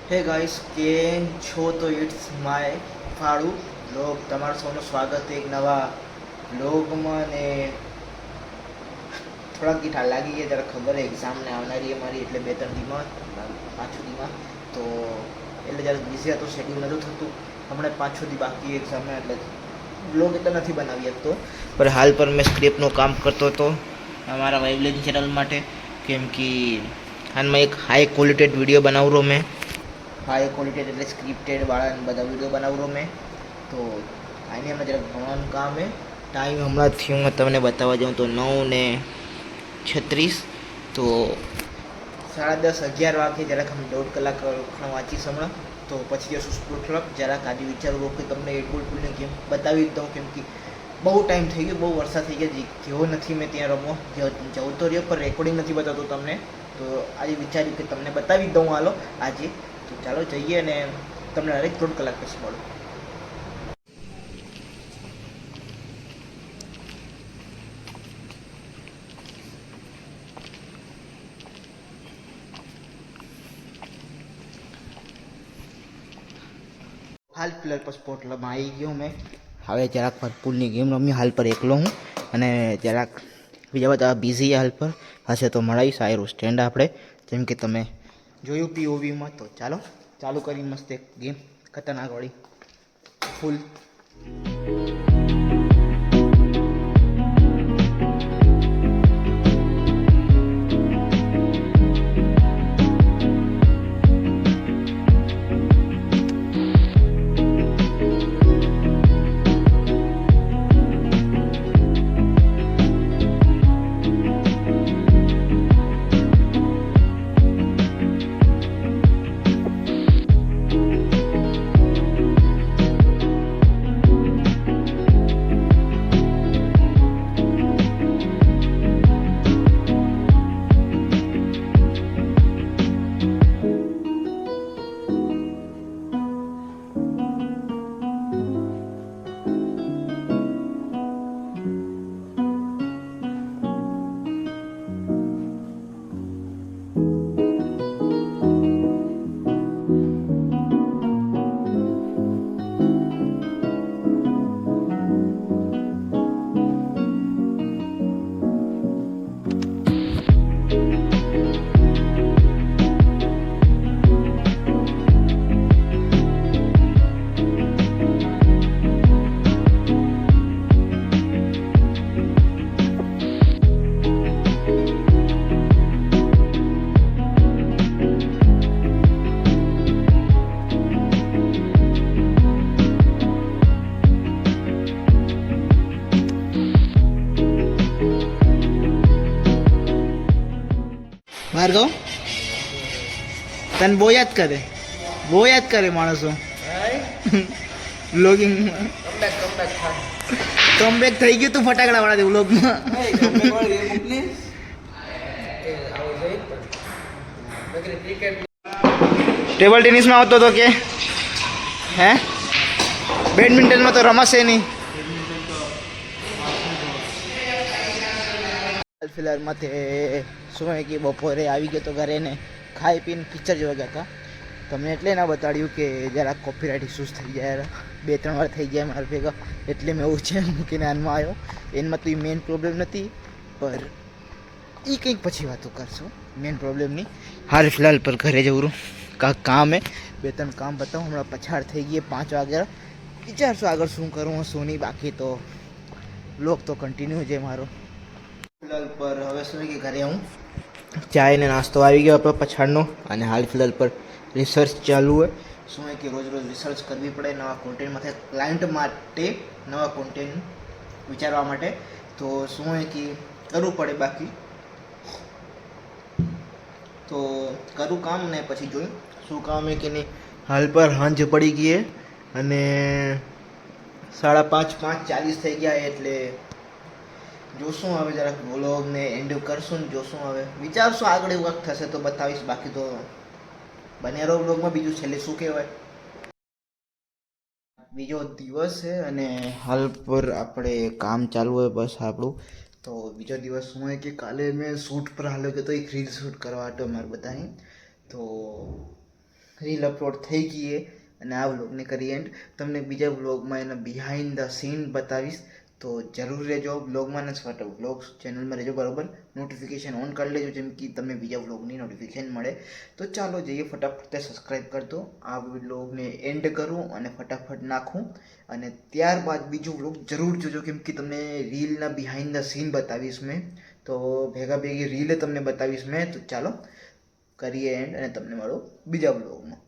હે ગાઈસ કેમ છો? તો ઇટ્સ માય ફાળુ લોગ તમારું સૌનું સ્વાગત છે એક નવા લોગમાં. ને થોડાક દીઠા લાગી ગયા ત્યારે ખબર એક્ઝામને આવનારી અમારી એટલે 2-3 દીમાં 5-6 દીમાં. તો એટલે જ્યારે બિઝી હતો શેડ્યુલ નહોતું થતું. હમણાં 5-6 દી બાકી એક્ઝામને એટલે બ્લોગ એટલે નથી બનાવી શકતો. પણ હાલ પર મેં સ્ક્રિપ્ટનું કામ કરતો હતો અમારા વાઇવલેન ચેનલ માટે, કેમ કે હાલમાં એક હાઈ ક્વોલિટેડ વિડીયો બનાવું રહ્યો મેં. હાઈ ક્વોલિટેડ એટલે સ્ક્રિપ્ટેડ વાળા બધા વિડીયો બનાવું રહ્યો મેં. તો આની હમણાં જરાક ભણવાનું કામ છે. ટાઈમ હમણાંથી હું તમને બતાવવા જાઉં તો 9:36. તો 10:30-11 વાગે જરાક અમે 1.5 કલાક વાંચીશ હમણાં. તો પછી જશું સ્પોર્ટ ક્લબ. જરાક આજે વિચારું કે તમને એડબોલની ગેમ બતાવી જ દઉં, કેમ કે બહુ ટાઈમ થઈ ગયો, બહુ વરસાદ થઈ ગયા, ગયો નથી મેં ત્યાં રમવો. જવું તો રહ્યો પણ રેકોર્ડિંગ નથી બતાવતો તમને. તો આજે વિચાર્યું કે તમને બતાવી જ દઉં હાલો આજે. તો ચાલો જઈએ અને તમને હરેક 3 કલાક પછી મળું. હાલ ફિલહાલ પર સ્પોર્ટ ક્લબમાં આવી ગયો મેં. હવે જરાક પૂલની ગેમ રમી. હાલ પર એકલો હું અને જરાક બીજા બધા બિઝી હાલ પર હશે તો મળાવીશ સારું સ્ટેન્ડ આપણે, જેમ કે તમે જોયું પીઓવીમાં. તો ચાલો ચાલુ કરી મસ્ત એક ગેમ ખતરનાક વાળી ફૂલ. ભાર્ગવ તને બહુ યાદ કરે માણસો વ્લોગિંગ કમબેક થઈ ગયું તું ફટાકડા વાળા દે વ્લોગમાં. ટેબલ ટેનિસમાં આવતો હતો કે હે? બેડમિન્ટનમાં તો રમાશે નહીં. ફિલહાલમાં તે શું હોય કે બપોરે આવી ગયો તો ઘરે ને ખાઈ પીને પિક્ચર જોવા ગયા હતા. તમને એટલે ના બતાડ્યું કે જરાક કોપીરાઇટ ઇસ્યુઝ થઈ જાય, 2-3 વાર થઈ ગયા મારા ભેગા, એટલે મેં એવું છે મૂકીને આનમાં આવ્યો. એમાં તો એ મેઇન પ્રોબ્લેમ નથી, પર એ કંઈક પછી વાતો કરશો મેઇન પ્રોબ્લેમની. હાલ ફિલહાલ પર ઘરે જવું રહું, કામ હે 2-3 કામ બતાવું. હમણાં પછાડ થઈ ગઈ 5 વાગ્યા. વિચારશું આગળ શું કરું શું નહીં. બાકી તો બ્લોગ તો કન્ટિન્યુ છે મારો. ફિલહાલ પર હવે શું કે ઘરે હું ચાય ને નાસ્તો આવી ગયો આપણો પછાડનો. અને હાલ ફિલહાલ પર રિસર્ચ ચાલુ હોય. શું હોય કે રોજ રિસર્ચ કરવી પડે નવા કોન્ટેન્ટમાંથી, ક્લાયન્ટ માટે નવા કોન્ટેન્ટ વિચારવા માટે. તો શું હોય કે કરવું પડે. બાકી તો કરું કામ ને પછી જોયું શું કામ હે કે નહીં. હાલ પર હાંજ પડી ગઈ અને 5:30 થઈ ગયા, એટલે જોશું હવે જરાક વ્લોગને એન્ડ કરશું ને જોશું હવે વિચારશું આગળ એવું કંઈક થશે તો બતાવીશ. બાકી તો બન્યા રહો વ્લોગમાં. બીજું છેલ્લે શું કહેવાય, બીજો દિવસ છે અને હાલ પર આપણે કામ ચાલુ હોય બસ આપણું. તો બીજો દિવસ શું હોય કે કાલે મેં શૂટ પર હાલ્યો કે તો એક રીલ શૂટ કરવા હતો મારે બધાની. તો રીલ અપલોડ થઈ ગઈ છે અને આ વ્લોગને કરી એન્ડ. તમને બીજા વ્લોગમાં એના બિહાઇન્ડ ધ સીન બતાવીશ, તો જરૂર રહેજો વ્લોગમાં ને વ્લોગ્સ ચેનલમાં રહેજો બરાબર. નોટિફિકેશન ઓન કરી લેજો જેમ કે તમને બીજા વ્લોગની નોટિફિકેશન મળે. તો ચાલો જઈએ ફટાફટ સબસ્ક્રાઈબ કરતો આ વ્લોગને એન્ડ કરું અને ફટાફટ નાખું, અને ત્યારબાદ બીજું વ્લોગ જરૂર જોજો કેમ કે તમને રીલના બિહાઇન્ડ ધ સીન બતાવીશ મેં. તો ભેગી રીલ તમને બતાવીશ મેં. તો ચાલો કરીએ એન્ડ અને તમને મળો બીજા વ્લોગમાં.